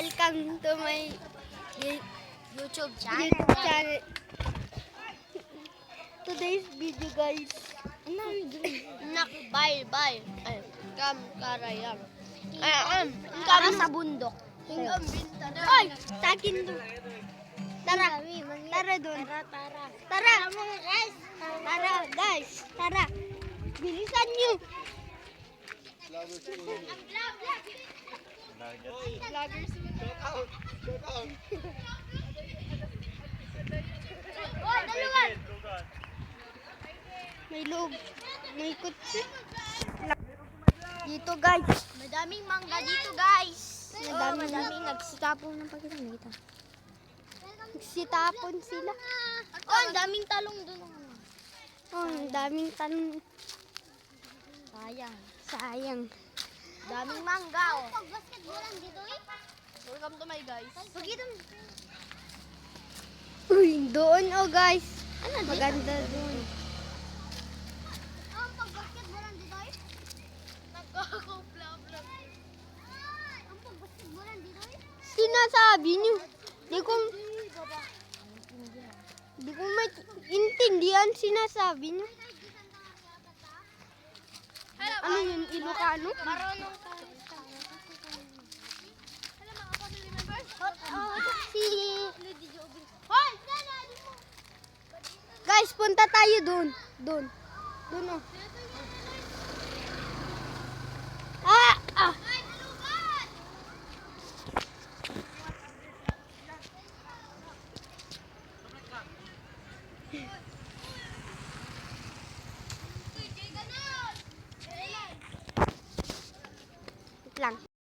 Welcome to my YouTube YouTube channel. channel. Today's video, guys. Nak, bye. Ay, kam karayam. Kami sa bundok. Ingam binta na. Ay, sa akin doon. Tara. Tara doon. Tara. Tara, guys. Tara. Bilisan nyo. Vloggers. Oh, dalawan. May loob. May kutsi. Dito, guys. Madaming mangga dito, guys. Madaming nagsitapon ng pagkakita. Nagsitapon sila. Oh, ang daming talong doon. Oh, ang daming talong. Sayang. Sayang. Daming mangga, oh. Pag-basketballan dito, eh. Welcome to my guys. Uy, doon, oh, guys. Maganda doon. Ang pag-basketballan dito, eh. Nagkakopla-pla. Ang pag-basketballan dito, eh. Sinasabi nyo. Di ko maintindihan sinasabi nyo. Ano yun, Ilocano? Marunong ka. Si... Guys, punta tayo doon. Doon, oh.